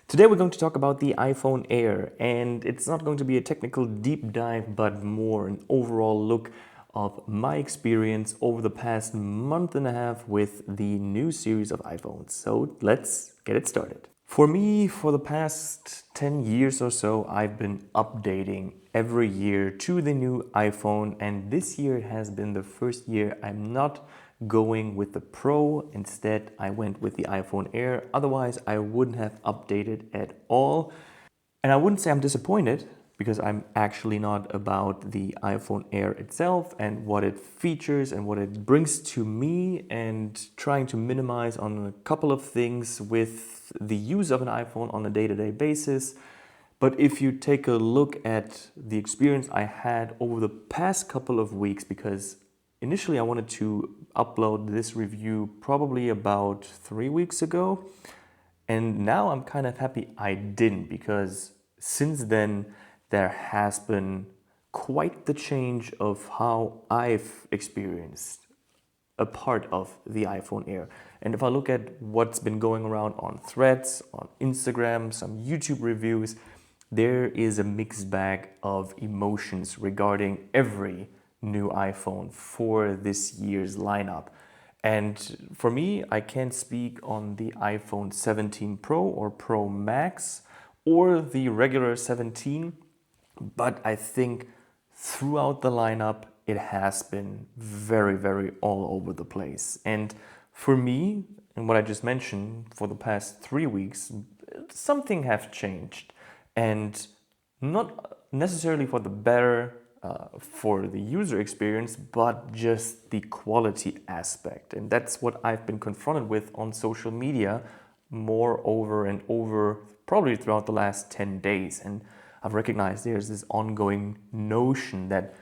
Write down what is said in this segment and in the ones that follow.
Today we're going to talk about the iPhone Air, and it's not going to be a technical deep dive, but more an overall look of my experience over the past month and a half with the new series of iPhones. So let's get it started. For me, for the past 10 years or so, I've been updating every year to the new iPhone, and this year has been the first year I'm not going with the Pro. Instead, I went with the iPhone Air. Otherwise, I wouldn't have updated at all. And I wouldn't say I'm disappointed, because I'm actually not about the iPhone Air itself and what it features and what it brings to me, and trying to minimize on a couple of things with the use of an iPhone on a day-to-day basis. But if you take a look at the experience I had over the past couple of weeks, because initially I wanted to upload this review probably about 3 weeks ago, and now I'm kind of happy I didn't, because since then there has been quite the change of how I've experienced a part of the iPhone Air. And if I look at what's been going around on Threads, on Instagram, some YouTube reviews, there is a mixed bag of emotions regarding every new iPhone for this year's lineup. And for me, I can't speak on the iPhone 17 Pro or Pro Max or the regular 17, but I think throughout the lineup, it has been very, very all over the place. And for me, and what I just mentioned, for the past 3 weeks, something has changed. And not necessarily for the better, for the user experience, but just the quality aspect. And that's what I've been confronted with on social media more over and over, probably throughout the last 10 days. And I've recognized there's this ongoing notion that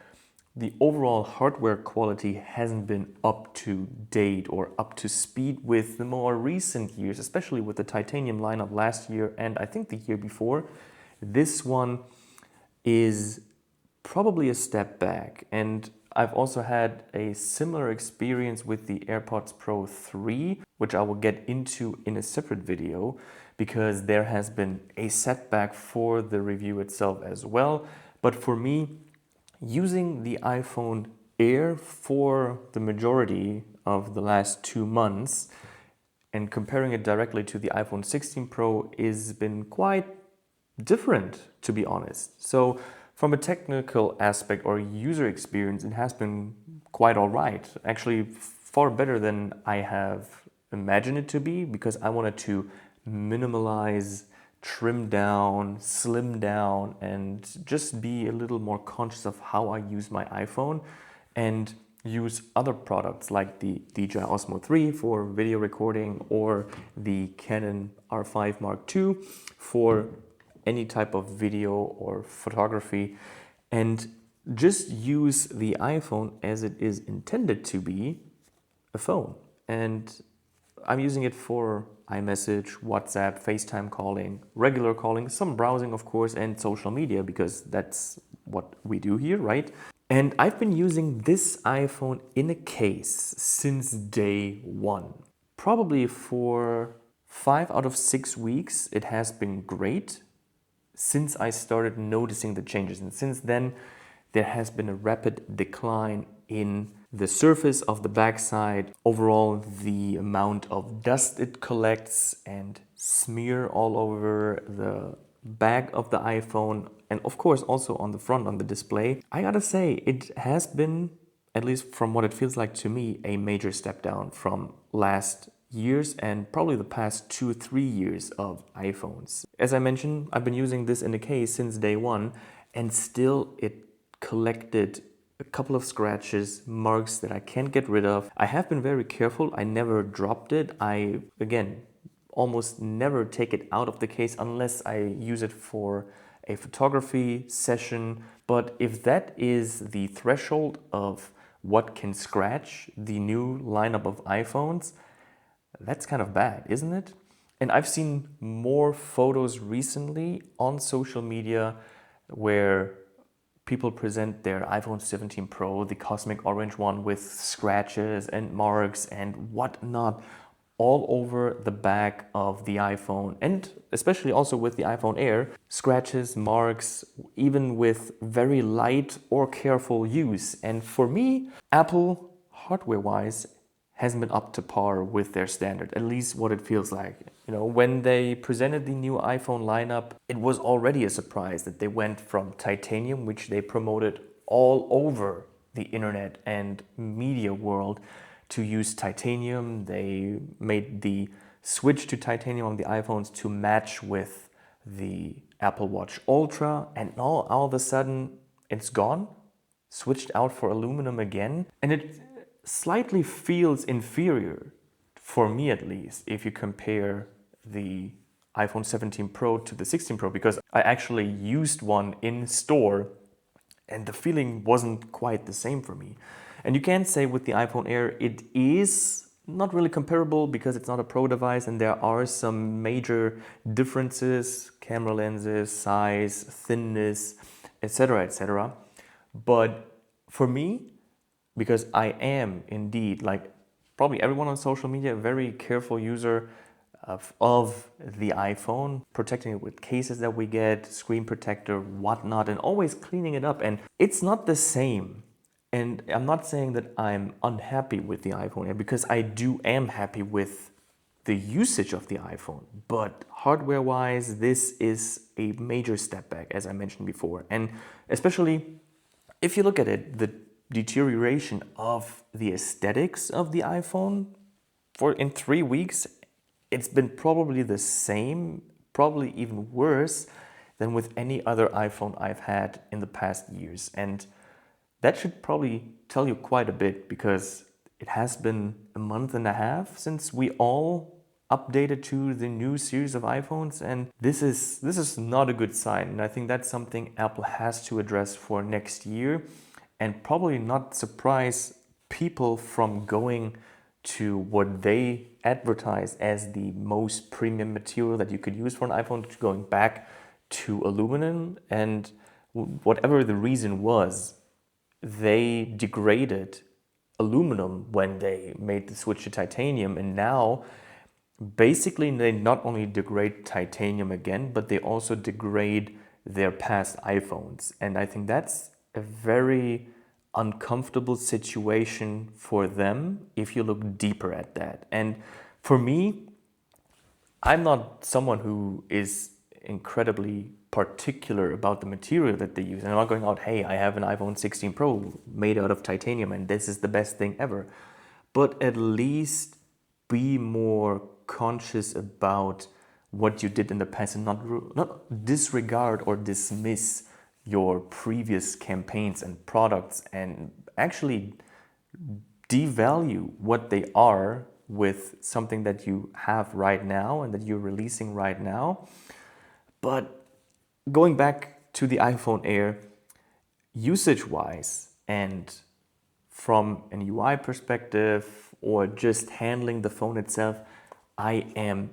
the overall hardware quality hasn't been up to date or up to speed with the more recent years, especially with the titanium lineup last year and I think the year before. This one is probably a step back. And I've also had a similar experience with the AirPods Pro 3, which I will get into in a separate video, because there has been a setback for the review itself as well. But for me, using the iPhone Air for the majority of the last 2 months and comparing it directly to the iPhone 16 Pro has been quite different, to be honest. So from a technical aspect or user experience, it has been quite all right. Actually, far better than I have imagined it to be, because I wanted to minimalize, trim down, slim down, and just be a little more conscious of how I use my iPhone, and use other products like the DJI Osmo 3 for video recording, or the Canon R5 Mark II for any type of video or photography, and just use the iPhone as it is intended to be, a phone. And I'm using it for iMessage, WhatsApp, FaceTime calling, regular calling, some browsing of course, and social media, because that's what we do here, right? And I've been using this iPhone in a case since day one. Probably for 5 out of 6 weeks, it has been great since I started noticing the changes. And since then, there has been a rapid decline in the surface of the backside, overall the amount of dust it collects and smear all over the back of the iPhone, and of course also on the front, on the display. I gotta say, it has been, at least from what it feels like to me, a major step down from last years and probably the past 2-3 years of iPhones. As I mentioned, I've been using this in a case since day one, and still it collected a couple of scratches, marks that I can't get rid of. I have been very careful. I never dropped it. I, again, almost never take it out of the case unless I use it for a photography session. But if that is the threshold of what can scratch the new lineup of iPhones, that's kind of bad, isn't it? And I've seen more photos recently on social media where people present their iPhone 17 Pro, the cosmic orange one, with scratches and marks and whatnot all over the back of the iPhone, and especially also with the iPhone Air, scratches, marks, even with very light or careful use. And for me, Apple, hardware-wise, hasn't been up to par with their standard, at least what it feels like. You know, when they presented the new iPhone lineup, it was already a surprise that they went from titanium, which they promoted all over the internet and media world, to use titanium. They made the switch to titanium on the iPhones to match with the Apple Watch Ultra, and all of a sudden it's gone, switched out for aluminum again, and it slightly feels inferior, for me at least, if you compare the iPhone 17 Pro to the 16 Pro, because I actually used one in store and the feeling wasn't quite the same for me. And you can say with the iPhone Air, it is not really comparable because it's not a Pro device and there are some major differences, camera lenses, size, thinness, etc., etc. But for me, because I am indeed, like probably everyone on social media, a very careful user of the iPhone, protecting it with cases that we get, screen protector, whatnot, and always cleaning it up. And it's not the same. And I'm not saying that I'm unhappy with the iPhone Air, because I am happy with the usage of the iPhone. But hardware-wise, this is a major step back, as I mentioned before. And especially if you look at it, the deterioration of the aesthetics of the iPhone in 3 weeks, it's been probably the same, probably even worse than with any other iPhone I've had in the past years. And that should probably tell you quite a bit, because it has been a month and a half since we all updated to the new series of iPhones, and this is not a good sign. And I think that's something Apple has to address for next year, and probably not surprise people from going to what they advertise as the most premium material that you could use for an iPhone, to going back to aluminum. And whatever the reason was, they degraded aluminum when they made the switch to titanium, and now basically they not only degrade titanium again, but they also degrade their past iPhones. And I think that's a very uncomfortable situation for them if you look deeper at that. And for me, I'm not someone who is incredibly particular about the material that they use. And I'm not going out, hey, I have an iPhone 16 Pro made out of titanium and this is the best thing ever. But at least be more conscious about what you did in the past, and not disregard or dismiss your previous campaigns and products, and actually devalue what they are with something that you have right now and that you're releasing right now. But going back to the iPhone Air, usage-wise and from an UI perspective, or just handling the phone itself, I am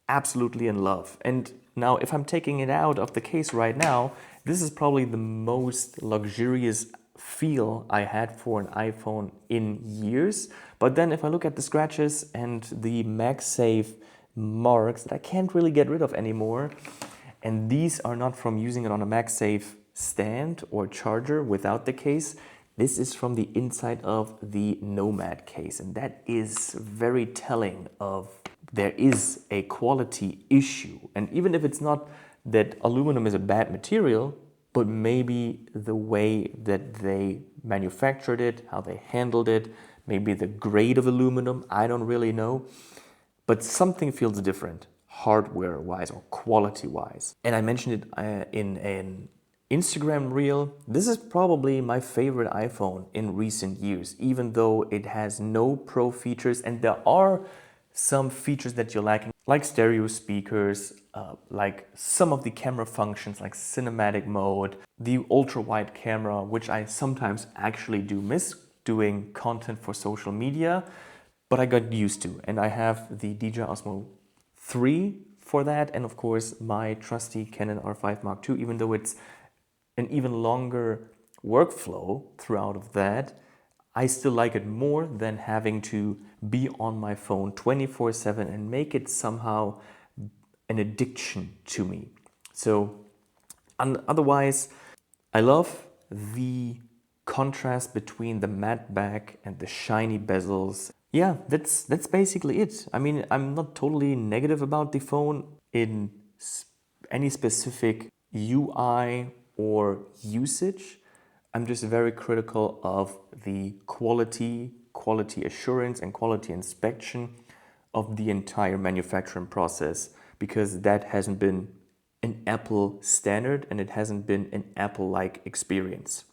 absolutely in love. And now if I'm taking it out of the case right now, this is probably the most luxurious feel I had for an iPhone in years. But then if I look at the scratches and the MagSafe marks that I can't really get rid of anymore, and these are not from using it on a MagSafe stand or charger without the case, this is from the inside of the Nomad case. And that is very telling of there is a quality issue. And even if it's not that aluminum is a bad material, but maybe the way that they manufactured it, how they handled it, maybe the grade of aluminum, I don't really know. But something feels different hardware-wise or quality-wise. And I mentioned it in an Instagram reel. This is probably my favorite iPhone in recent years, even though it has no pro features, and there are some features that you're lacking, like stereo speakers, like some of the camera functions like cinematic mode, the ultra-wide camera, which I sometimes actually do miss doing content for social media, but I got used to. And I have the DJI Osmo 3 for that, and of course my trusty Canon R5 Mark II, even though it's an even longer workflow throughout of that, I still like it more than having to be on my phone 24/7 and make it somehow an addiction to me. So otherwise, I love the contrast between the matte back and the shiny bezels. Yeah, that's basically it. I mean, I'm not totally negative about the phone in any specific UI or usage. I'm just very critical of the quality assurance, and quality inspection of the entire manufacturing process, because that hasn't been an Apple standard and it hasn't been an Apple-like experience.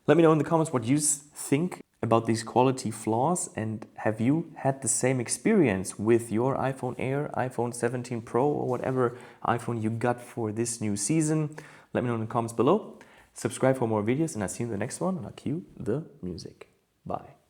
Let me know in the comments what you think about these quality flaws, and have you had the same experience with your iPhone Air, iPhone 17 Pro, or whatever iPhone you got for this new season? Let me know in the comments below. Subscribe for more videos, and I'll see you in the next one, and I'll cue the music. Bye.